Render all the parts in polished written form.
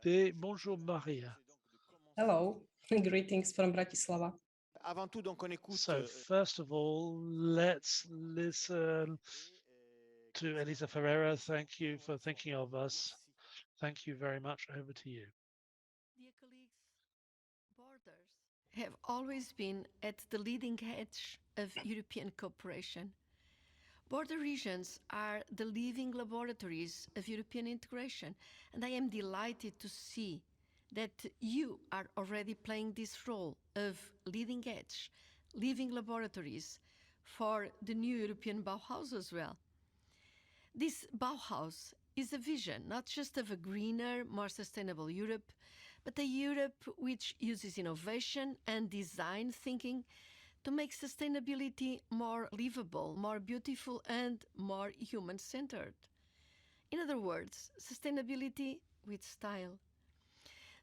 Giuseppe. Bonjour, Maria. Hello, greetings from Bratislava. So, first of all, let's listen to Elisa Ferreira. Thank you for thinking of us. Thank you very much. Over to you. Dear colleagues, borders have always been at the leading edge of European cooperation. Border regions are the living laboratories of European integration, and I am delighted to see that you are already playing this role of leading edge, living laboratories for the new European Bauhaus as well. This Bauhaus is a vision not just of a greener, more sustainable Europe, but a Europe which uses innovation and design thinking to make sustainability more livable, more beautiful, and more human centered. In other words, sustainability with style.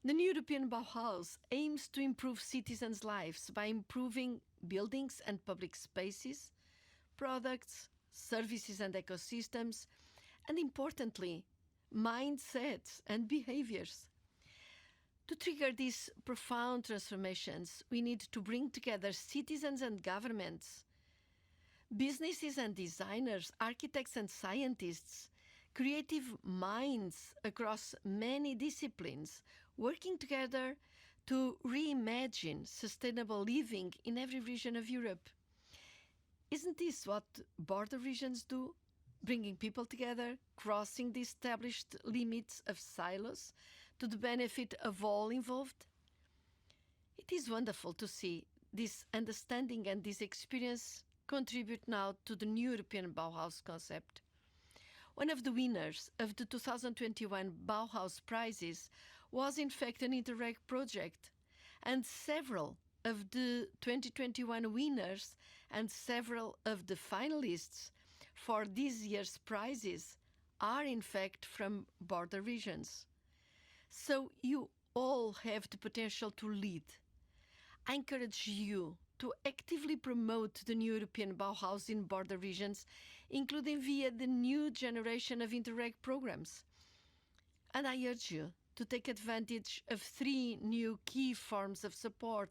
The new European Bauhaus aims to improve citizens' lives by improving buildings and public spaces, products, services and ecosystems, and importantly, mindsets and behaviors. To trigger these profound transformations, we need to bring together citizens and governments, businesses and designers, architects and scientists, creative minds across many disciplines, working together to reimagine sustainable living in every region of Europe. Isn't this what border regions do? Bringing people together, crossing the established limits of silos to the benefit of all involved? It is wonderful to see this understanding and this experience contribute now to the new European Bauhaus concept. One of the winners of the 2021 Bauhaus prizes was in fact an Interreg project, and several of the 2021 winners and several of the finalists for this year's prizes are in fact from border regions. So you all have the potential to lead. I encourage you to actively promote the new European Bauhaus in border regions, including via the new generation of Interreg programs. And I urge you to take advantage of 3 new key forms of support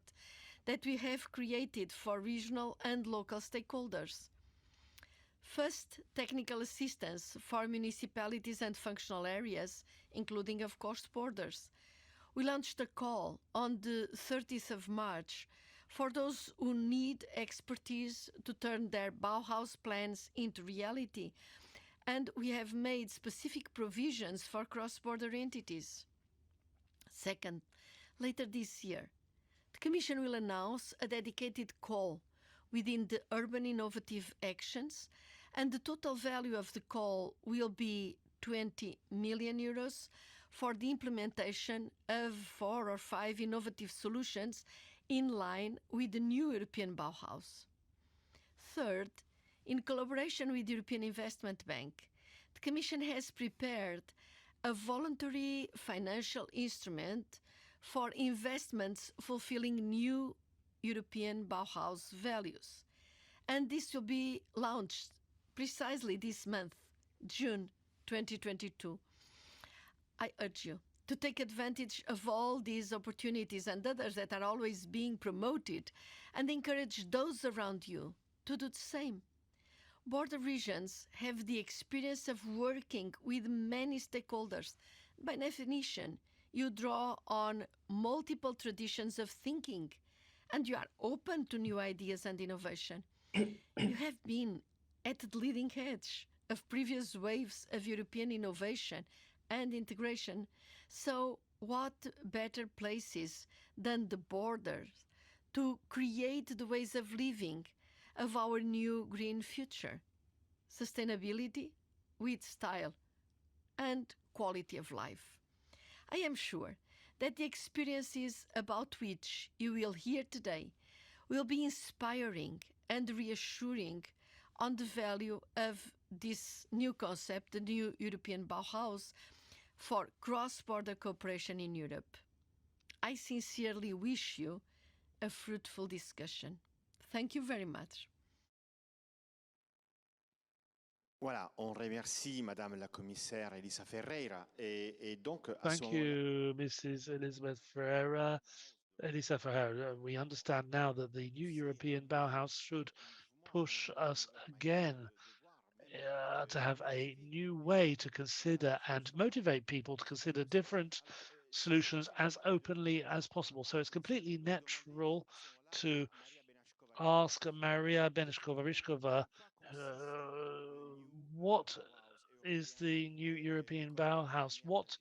that we have created for regional and local stakeholders. First, technical assistance for municipalities and functional areas, including, of course, borders. We launched a call on the 30th of March for those who need expertise to turn their Bauhaus plans into reality, and we have made specific provisions for cross-border entities. Second, later this year, the Commission will announce a dedicated call within the Urban Innovative Actions, and the total value of the call will be 20 million euros for the implementation of 4 or 5 innovative solutions in line with the new European Bauhaus. Third, in collaboration with the European Investment Bank, the Commission has prepared a voluntary financial instrument for investments fulfilling new European Bauhaus values. And this will be launched precisely this month, June 2022. I urge you to take advantage of all these opportunities and others that are always being promoted, and encourage those around you to do the same. Border regions have the experience of working with many stakeholders. By definition, you draw on multiple traditions of thinking, and you are open to new ideas and innovation. You have been at the leading edge of previous waves of European innovation and integration. So what better places than the borders to create the ways of living of our new green future? Sustainability with style and quality of life. I am sure that the experiences about which you will hear today will be inspiring and reassuring on the value of this new concept, the new European Bauhaus, for cross-border cooperation in Europe. I sincerely wish you a fruitful discussion. Thank you very much. Voilà, on remercie Madame la Commissaire Elisa Ferreira et donc à ce Thank moment-là. you, Mrs. Elizabeth Ferreira. Elisa Ferreira, we understand now that the new European Bauhaus should push us again to have a new way to consider and motivate people to consider different solutions as openly as possible. So it's completely natural to ask Mária Beňačková Rišková what is the new European Bauhaus? What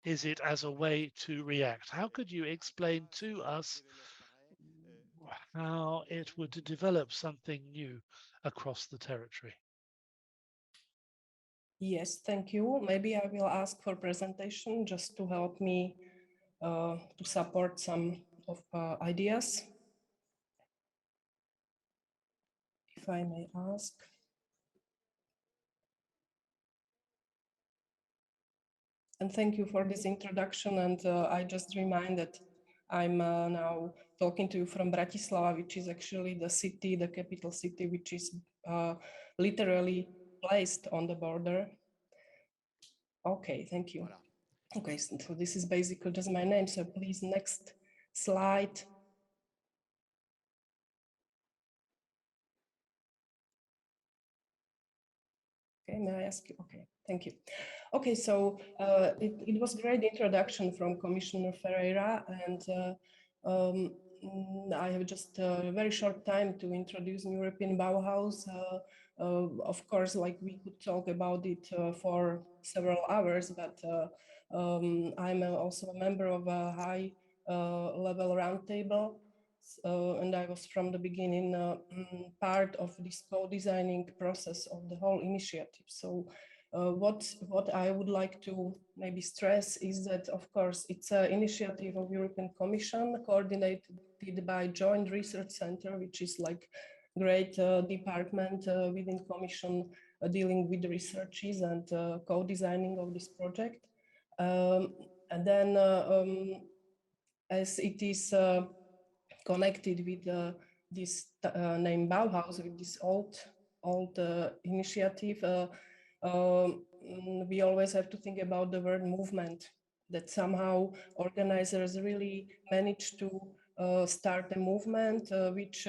is it as a way to react? How could you explain to us how it would develop something new across the territory? Yes, thank you. Maybe I will ask for presentation just to help me to support some of ideas. If I may ask. And thank you for this introduction. And I just remind that I'm now talking to you from Bratislava, which is actually the city, the capital city, which is literally placed on the border. Okay, thank you. Voilà. Okay, so this is basically just my name. So please, next slide. Okay, may I ask you? Okay, thank you. Okay, so it was a great introduction from Commissioner Ferreira, and I have just a very short time to introduce European Bauhaus. Of course, like we could talk about it for several hours, but I'm also a member of a high level roundtable. And I was from the beginning part of this co-designing process of the whole initiative. So what I would like to maybe stress is that, of course, it's an initiative of European Commission coordinated by Joint Research Center, which is like great department within Commission dealing with the researches and co-designing of this project. And then as it is connected with this name Bauhaus, with this old initiative, we always have to think about the word movement, that somehow organizers really managed to start a movement which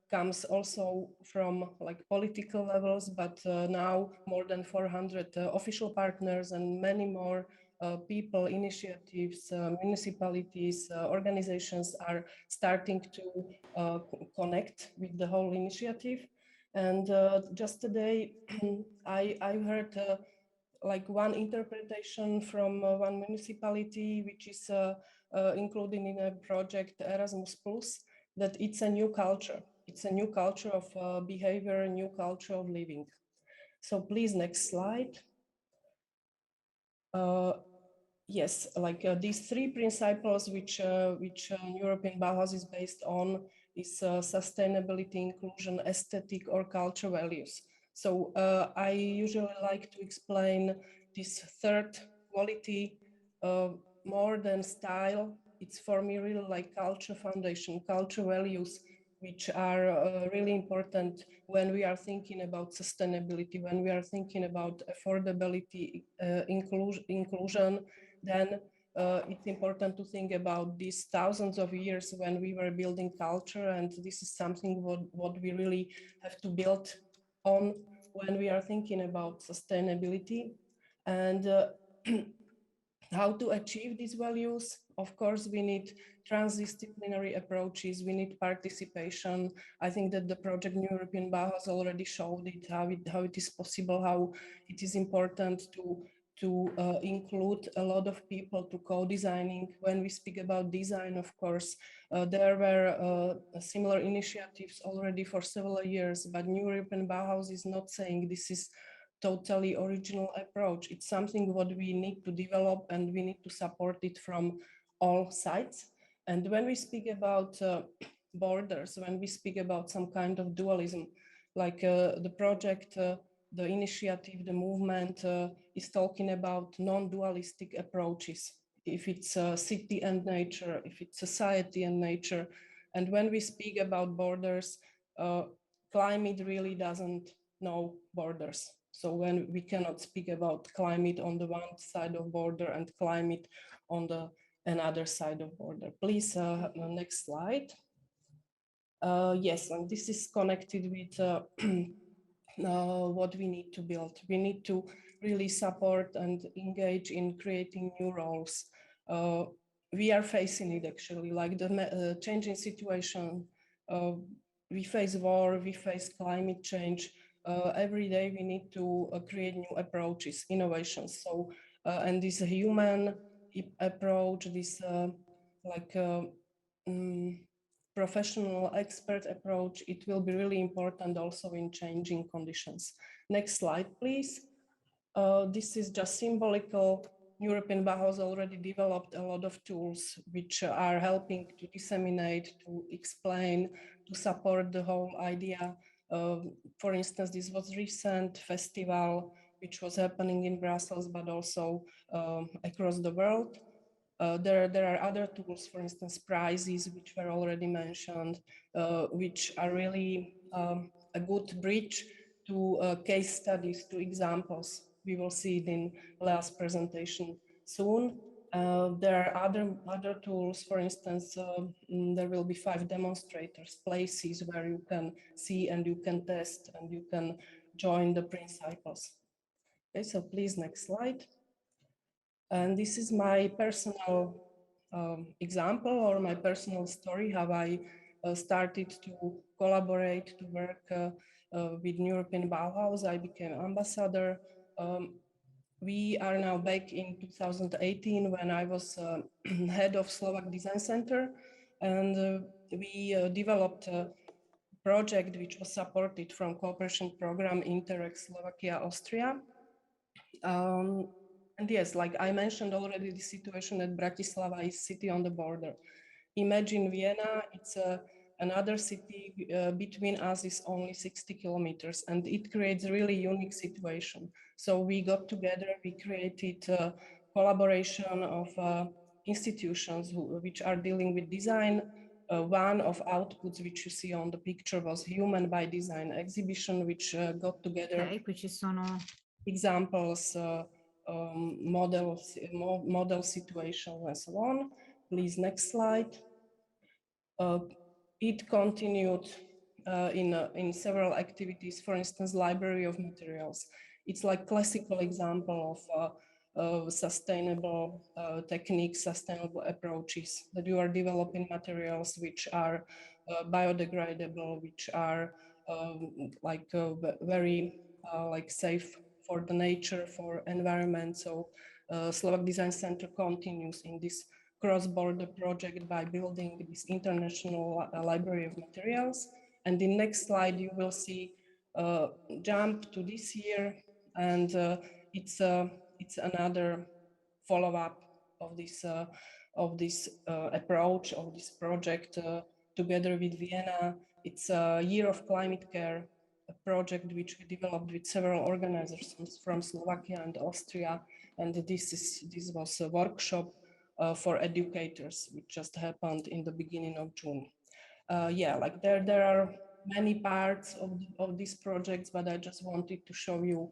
comes also from like political levels, but now more than 400 official partners and many more people, initiatives, municipalities, organizations are starting to connect with the whole initiative. And just today, I heard like one interpretation from one municipality, which is included in a project Erasmus Plus, that it's a new culture. It's a new culture of behavior, a new culture of living. So please, next slide. Yes, like these three principles which European Bauhaus is based on is sustainability, inclusion, aesthetic, or culture values. So I usually like to explain this third quality more than style. It's for me really like culture foundation, culture values, which are really important when we are thinking about sustainability, when we are thinking about affordability, inclusion, then it's important to think about these thousands of years when we were building culture, and this is something what we really have to build on when we are thinking about sustainability. And how to achieve these values? Of course, we need transdisciplinary approaches, we need participation. I think that the project New European Bauhaus already showed it, how it is possible, how it is important to include a lot of people to co-designing. When we speak about design, of course, there were similar initiatives already for several years, but New European Bauhaus is not saying this is totally original approach. It's something what we need to develop, and we need to support it from all sides. And when we speak about borders, when we speak about some kind of dualism, like the project, the initiative, the movement is talking about non-dualistic approaches. If it's city and nature, if it's society and nature. And when we speak about borders, climate really doesn't know borders. So when we cannot speak about climate on the one side of border and climate on the another side of border. Please, next slide. Yes, and this is connected with what we need to build. We need to really support and engage in creating new roles. We are facing it actually, like the changing situation. We face war, we face climate change. Every day we need to create new approaches, innovations. So, and this human approach, this professional expert approach, it will be really important also in changing conditions. Next slide, please. This is just symbolical. European Bauhaus already developed a lot of tools which are helping to disseminate, to explain, to support the whole idea. For instance, this was recent festival which was happening in Brussels, but also across the world. There are other tools, for instance, prizes, which were already mentioned, which are really a good bridge to case studies, to examples. We will see it in Léa's presentation soon. There are other tools, for instance, there will be 5 demonstrators, places where you can see and you can test and you can join the principles. Okay, so please, next slide. And this is my personal example or my personal story, how I started to collaborate, to work with European Bauhaus. I became ambassador. We are now back in 2018 when I was head of Slovak Design Center, and we developed a project which was supported from cooperation program Interreg Slovakia, Austria. And yes, like I mentioned already, the situation at Bratislava is city on the border. Imagine Vienna, it's another city between us is only 60 kilometers, and it creates a really unique situation. So we got together, we created a collaboration of institutions which are dealing with design. One of outputs which you see on the picture was Human by Design exhibition, which got together examples, model situations, and so on. Please, next slide. It continued in several activities, for instance, library of materials. It's like classical example of sustainable techniques, sustainable approaches, that you are developing materials which are biodegradable, which are very safe for the nature, for environment. So Slovak Design Center continues in this cross-border project by building this international library of materials. And the next slide, you will see jump to this year, and it's another follow-up of this approach of this project together with Vienna. It's a year of climate care, a project which we developed with several organizations from Slovakia and Austria, and this was a workshop for educators, which just happened in the beginning of June. Yeah, like there are many parts of these projects, but I just wanted to show you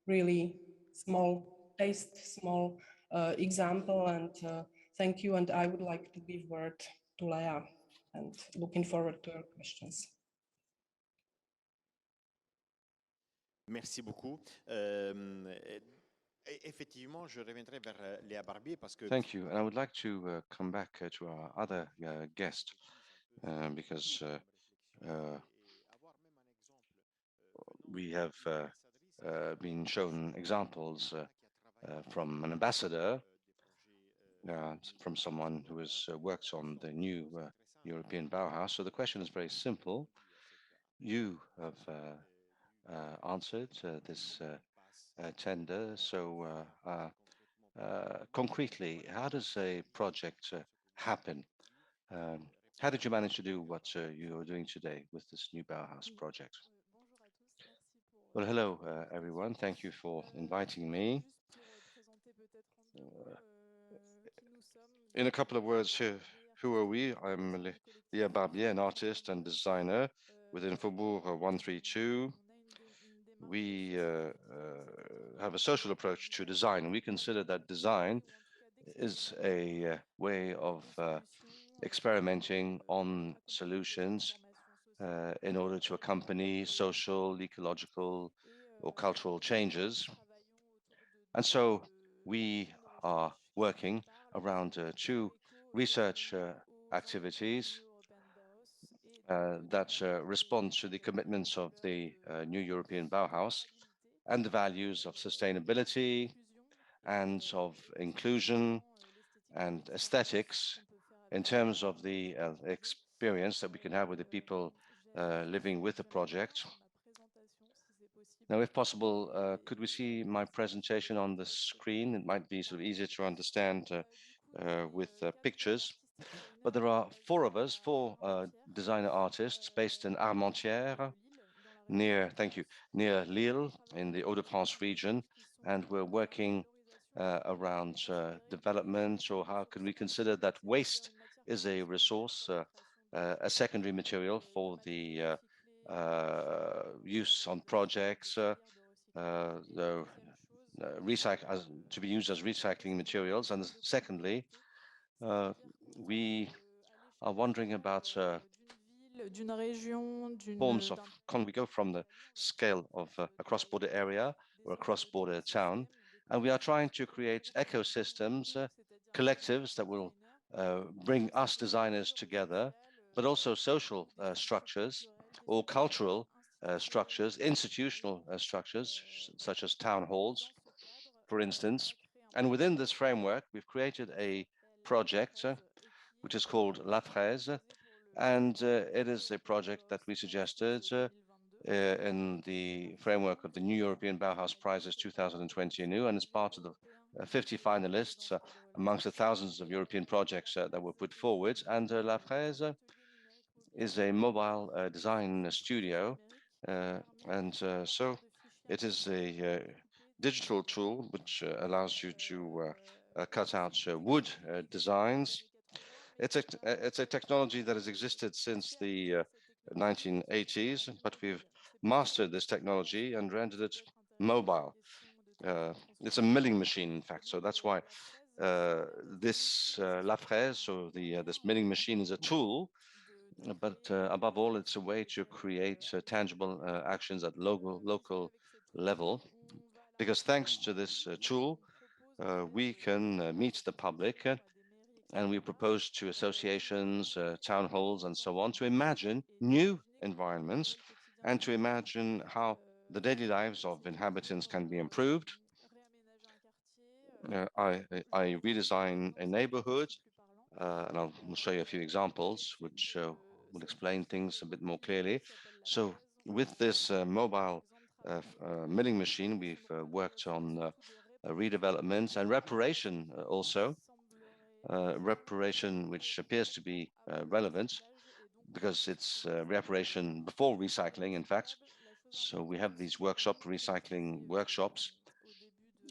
really small taste, small example, and thank you. And I would like to give word to Léa, and looking forward to your questions. Merci beaucoup. Effectivement, je reviendrai vers Léa Barbier parce que. Thank you. And I would like to come back to our other guest because we have been shown examples from an ambassador, from someone who has worked on the new European Bauhaus. So the question is very simple. You have answered this tender. So concretely, how does a project happen? How did you manage to do what you are doing today with this new Bauhaus project? Well, hello, everyone. Thank you for inviting me. In a couple of words, who are we? I'm Léa Barbier, an artist and designer within Faubourg 132. we have a social approach to design. We consider that design is a way of experimenting on solutions in order to accompany social, ecological, or cultural changes. And so we are working around two research activities that respond to the commitments of the new European Bauhaus and the values of sustainability and of inclusion and aesthetics in terms of the experience that we can have with the people living with the project. Now, if possible, could we see my presentation on the screen? It might be sort of easier to understand with pictures. But there are four of us, four designer artists based in Armentières, near Lille in the Hauts-de-France region, and we're working around development, or how can we consider that waste is a resource, a secondary material for the use on projects, to be used as recycling materials. And secondly, we are wondering about forms of we go from the scale of a cross-border area or a cross-border town, and we are trying to create ecosystems, collectives that will bring us designers together, but also social structures or cultural structures, institutional structures, such as town halls, for instance. And within this framework, we've created a project which is called La Fraise, and it is a project that we suggested in the framework of the new European Bauhaus Prizes 2020 anew, and as part of the 50 finalists amongst the thousands of European projects that were put forward. And La Fraise is a mobile design studio, and so it is a digital tool which allows you to cut out wood designs. It's a technology that has existed since the 1980s, but we've mastered this technology and rendered it mobile. It's a milling machine, in fact, so that's why this La Fraise, so this milling machine, is a tool, but above all, it's a way to create tangible actions at local level, because thanks to this tool, we can meet the public, and we propose to associations, town halls, and so on, to imagine new environments and to imagine how the daily lives of inhabitants can be improved. I redesign a neighborhood, and I'll show you a few examples which will explain things a bit more clearly. So with this mobile milling machine, we've worked on redevelopment and reparation also. Reparation which appears to be relevant because it's reparation before recycling, in fact. So we have these recycling workshops.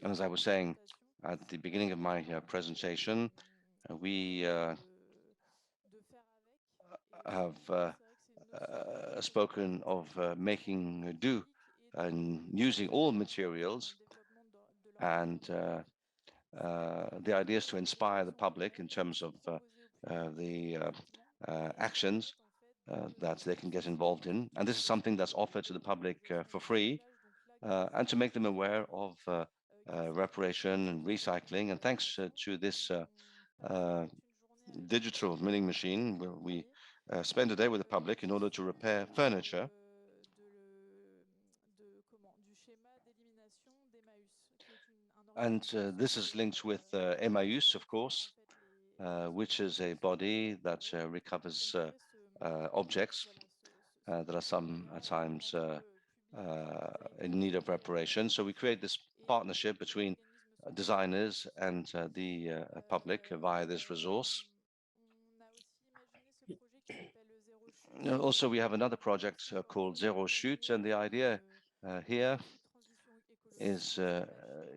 And as I was saying at the beginning of my presentation, we have spoken of making do and using all materials, and the idea is to inspire the public in terms of the actions that they can get involved in. And this is something that's offered to the public for free, and to make them aware of reparation and recycling. And thanks to this digital milling machine, we spend a day with the public in order to repair furniture. And this is linked with Emmaüs, of course, which is a body that recovers objects that are sometimes in need of reparation. So we create this partnership between designers and the public via this resource. Also, we have another project called Zero Chute, and the idea here is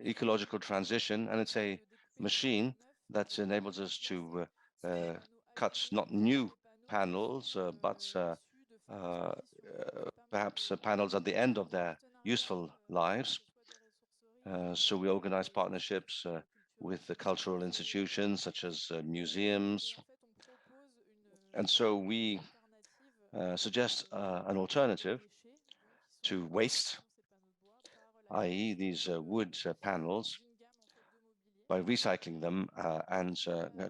ecological transition, and it's a machine that enables us to cut not new panels, but perhaps panels at the end of their useful lives. So we organize partnerships with the cultural institutions such as museums. And so we suggest an alternative to waste, i.e. these wood panels, by recycling them and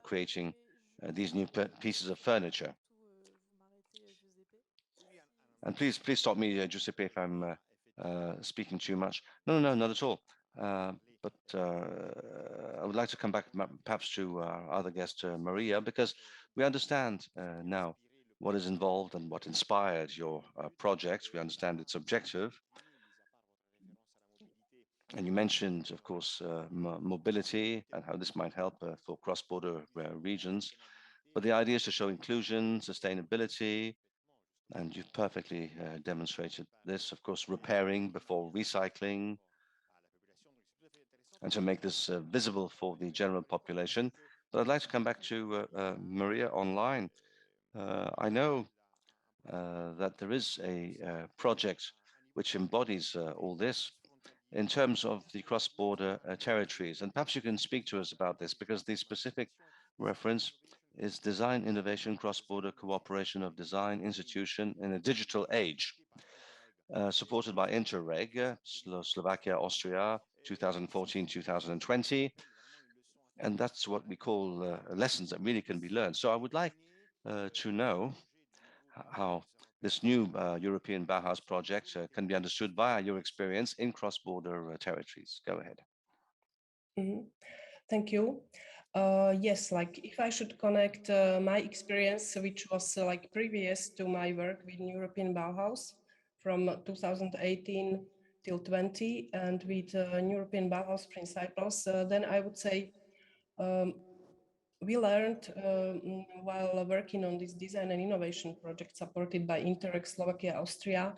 creating these new pieces of furniture. And please stop me, Giuseppe, if I'm speaking too much. No, not at all. But I would like to come back perhaps to our other guest, Maria, because we understand now what is involved and what inspired your project. We understand its objective. And you mentioned, of course, mobility and how this might help for cross-border regions. But the idea is to show inclusion, sustainability, and you've perfectly demonstrated this, of course, repairing before recycling, and to make this visible for the general population. But I'd like to come back to Maria online. I know that there is a project which embodies all this in terms of the cross-border territories. And perhaps you can speak to us about this, because the specific reference is design, innovation, cross-border cooperation of design institution in a digital age, supported by Interreg, Slovakia, Austria, 2014-2020. And that's what we call lessons that really can be learned. So I would like to know how this new European Bauhaus project can be understood via your experience in cross-border territories. Go ahead. Thank you. Yes, like if I should connect my experience, which was like previous to my work with European Bauhaus from 2018 till 20, and with European Bauhaus principles, then I would say we learned while working on this design and innovation project supported by Interreg Slovakia, Austria,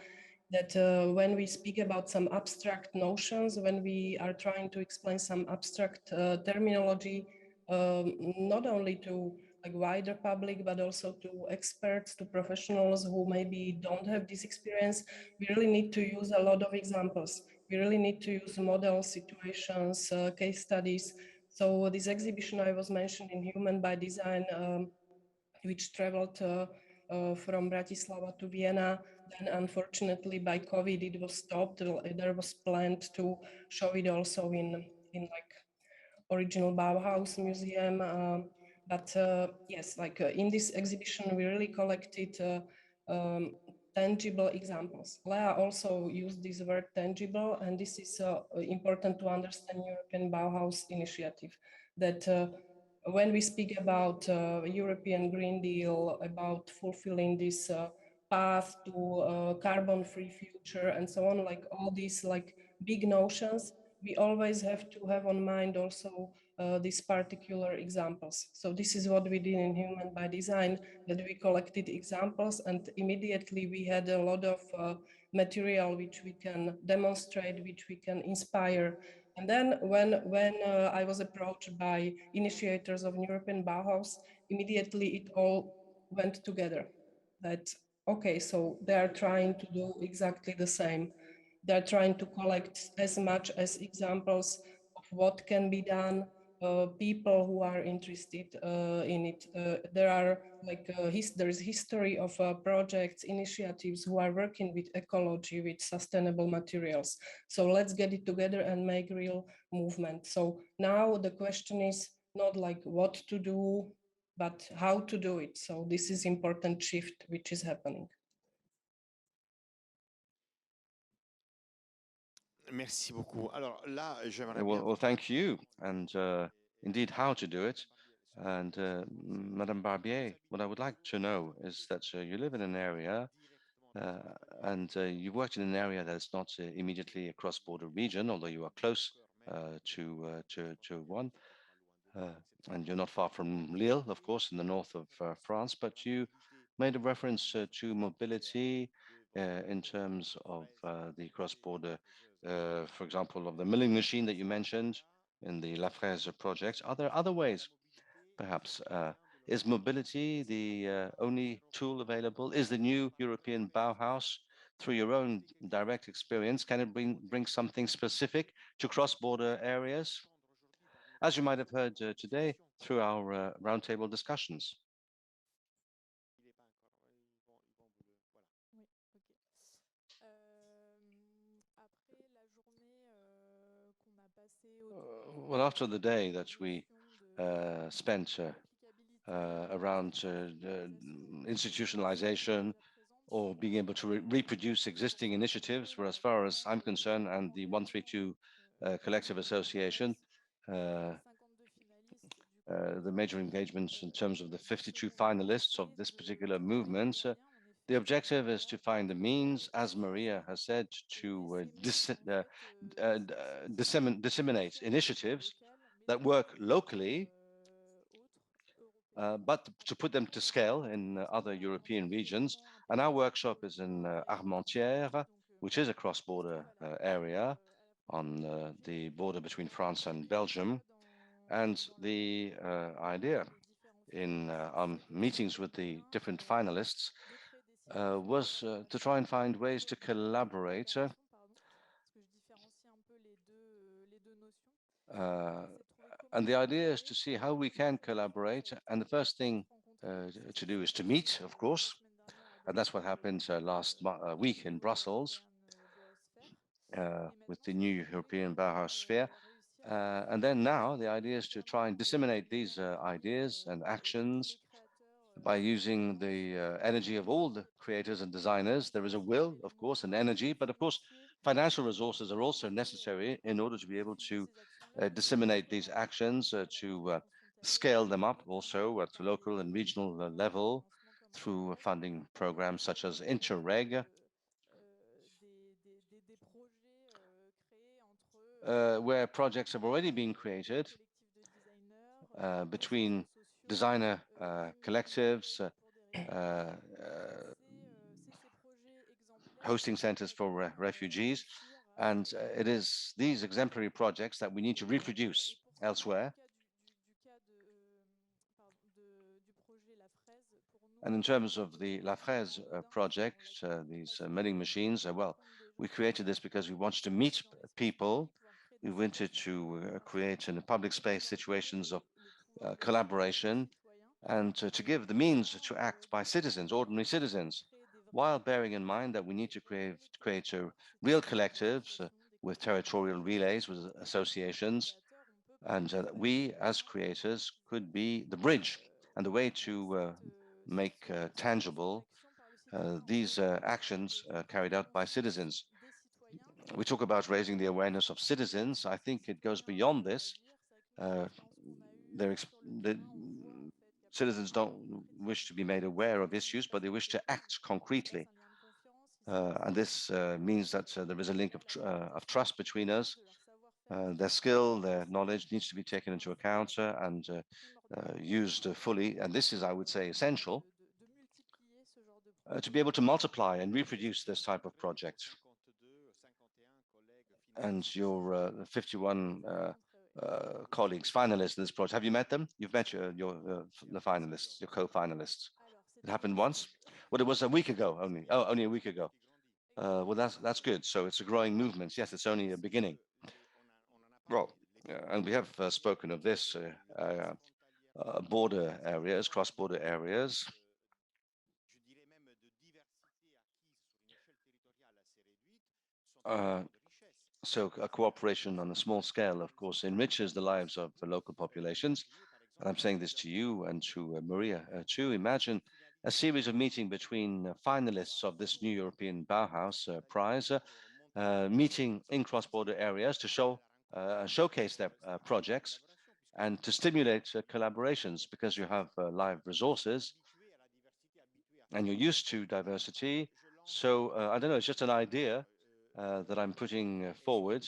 that when we speak about some abstract notions, when we are trying to explain some abstract terminology, not only to like wider public, but also to experts, to professionals who maybe don't have this experience, we really need to use a lot of examples. We really need to use models, situations, case studies. So this exhibition I was mentioning, Human by Design, which traveled from Bratislava to Vienna, then unfortunately by COVID it was stopped. There was planned to show it also in like original Bauhaus museum. But yes, like in this exhibition we really collected tangible examples. Léa also used this word tangible, and this is important to understand European Bauhaus initiative, that when we speak about European Green Deal, about fulfilling this path to carbon-free future and so on, like all these like big notions, we always have to have on mind also these particular examples. So this is what we did in Human by Design, that we collected examples, and immediately we had a lot of material which we can demonstrate, which we can inspire. And then when I was approached by initiators of European Bauhaus, immediately it all went together. That, okay, so they are trying to do exactly the same. They're trying to collect as much as examples of what can be done, people who are interested in it. There are like there is history of projects, initiatives who are working with ecology, with sustainable materials. So let's get it together and make real movement. So now the question is not like what to do, but how to do it. So this is important shift which is happening. Merci beaucoup. Alors là, j'aimerais well, thank you. And indeed, how to do it. And Madame Barbier, what I would like to know is that you live in an area and you worked in an area that is not immediately a cross-border region, although you are close to one. And you're not far from Lille, of course, in the north of France, but you made a reference to mobility in terms of the cross-border, for example, of the milling machine that you mentioned in the La Fraise project. Are there other ways, perhaps? Is mobility the only tool available? Is the new European Bauhaus through your own direct experience, can it bring something specific to cross-border areas, as you might have heard today through our roundtable discussions? Well, after the day that we spent around institutionalization or being able to reproduce existing initiatives, where as far as I'm concerned, and the 132 Collective Association, the major engagements in terms of the 52 finalists of this particular movement, the objective is to find the means, as Maria has said, to disseminate initiatives that work locally, but to put them to scale in other European regions. And our workshop is in Armentières, which is a cross-border area on the border between France and Belgium. And the idea in meetings with the different finalists was to try and find ways to collaborate and the idea is to see how we can collaborate. And the first thing to do is to meet, of course. And that's what happened last week in Brussels with the new European Bauhaus sphere. And then now the idea is to try and disseminate these ideas and actions by using the energy of all the creators and designers. There is a will, of course, and energy, but of course, financial resources are also necessary in order to be able to disseminate these actions, to scale them up also at the local and regional level through funding programs such as Interreg, where projects have already been created between designer collectives, hosting centers for refugees. And it is these exemplary projects that we need to reproduce elsewhere. And in terms of the La Fraise project, these milling machines, well, we created this because we wanted to meet people. We wanted to create in the public space situations of collaboration and to give the means to act by citizens, ordinary citizens, while bearing in mind that we need to create real collectives with territorial relays, with associations, and we as creators could be the bridge and the way to make tangible these actions carried out by citizens. We talk about raising the awareness of citizens. I think it goes beyond this. The citizens don't wish to be made aware of issues, but they wish to act concretely. And this means that there is a link of trust between us. Their skill, their knowledge needs to be taken into account and used fully. And this is, I would say, essential to be able to multiply and reproduce this type of project. And your 51 colleagues, finalists in this project, have you met them? You've met the finalists, your co-finalists. It happened once? Well, it was a week ago only. Oh, only a week ago. Well, that's good. So it's a growing movement. Yes, it's only a beginning. Well, and we have spoken of this border areas, cross-border areas. So a cooperation on a small scale, of course, enriches the lives of the local populations. And I'm saying this to you and to Maria too. Imagine a series of meetings between finalists of this new European Bauhaus Prize, meeting in cross-border areas to showcase their projects and to stimulate collaborations, because you have live resources and you're used to diversity. So I don't know, it's just an idea that I'm putting forward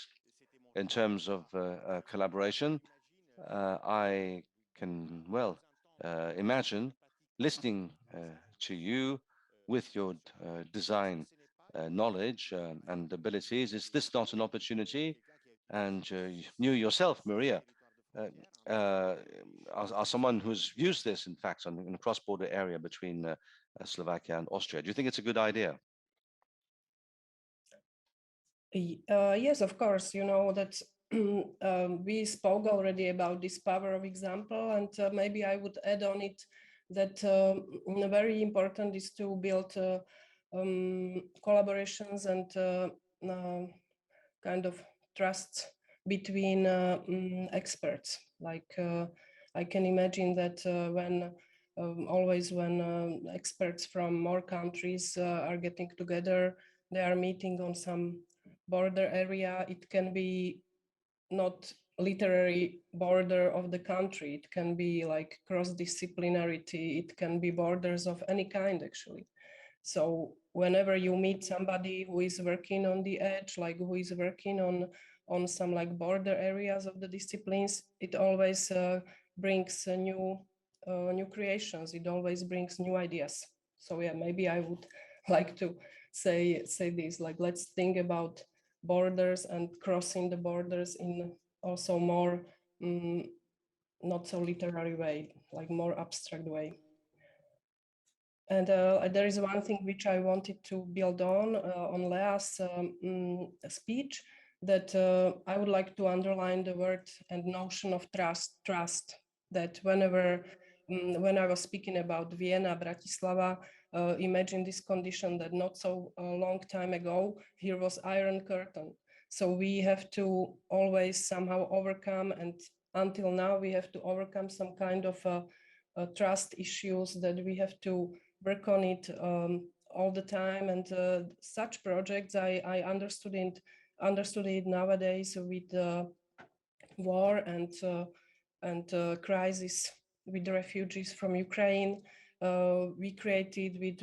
in terms of collaboration. I can, well, imagine listening to you with your design knowledge and abilities. Is this not an opportunity? And you yourself, Maria, are someone who's used this, in fact, in a cross-border area between Slovakia and Austria. Do you think it's a good idea? Yes, of course. You know that we spoke already about this power of example, and maybe I would add on it that very important is to build collaborations and kind of trust between experts. Like I can imagine that when experts from more countries are getting together, they are meeting on some border area. It can be not literary border of the country. It can be like cross-disciplinarity. It can be borders of any kind, actually. So whenever you meet somebody who is working on the edge, like who is working on some like border areas of the disciplines, it always brings new creations. It always brings new ideas. So yeah, maybe I would like to say this, like, let's think about borders and crossing the borders in also more not so literary way, like more abstract way. And there is one thing which I wanted to build on Lea's speech, that I would like to underline the word and notion of trust, that whenever, when I was speaking about Vienna, Bratislava, imagine this condition that not so long time ago, here was Iron Curtain. So we have to always somehow overcome, and until now we have to overcome some kind of trust issues, that we have to work on it all the time. And such projects, I understood it nowadays with war and crisis with the refugees from Ukraine. We created with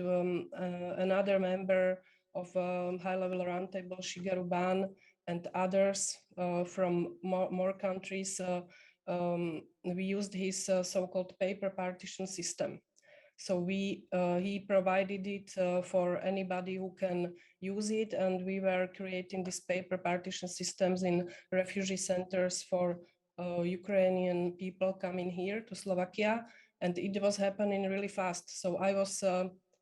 another member of high-level roundtable, Shigeru Ban, and others from more countries. We used his so-called paper partition system. So he provided it for anybody who can use it, and we were creating these paper partition systems in refugee centers for Ukrainian people coming here to Slovakia, and it was happening really fast. So I was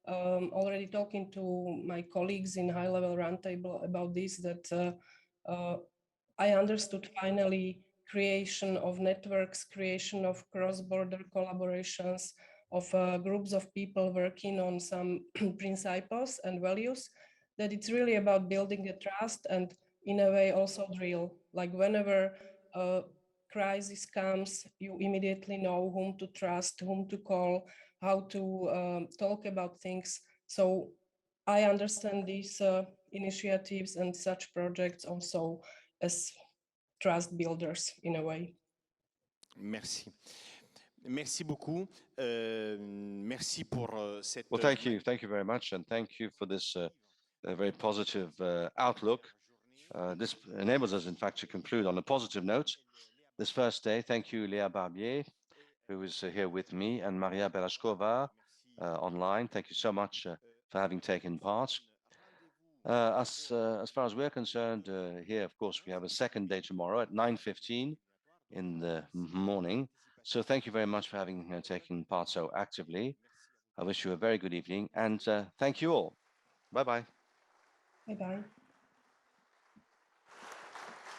already talking to my colleagues in high-level roundtable about this, that I understood finally creation of networks, creation of cross-border collaborations, of groups of people working on some principles and values, that it's really about building a trust, and in a way also drill. Like whenever a crisis comes, you immediately know whom to trust, whom to call, how to talk about things. So I understand these initiatives and such projects also as trust builders in a way. Merci. Merci beaucoup. Merci pour cette. Well, thank you very much, and thank you for this very positive outlook. This enables us, in fact, to conclude on a positive note this first day. Thank you, Léa Barbier, who is here with me, and Mária Beňačková online. Thank you so much for having taken part. As far as we're concerned, here, of course, we have a second day tomorrow at 9:15 in the morning. So thank you very much for having taken part so actively. I wish you a very good evening, and thank you all. Bye-bye. Bye-bye.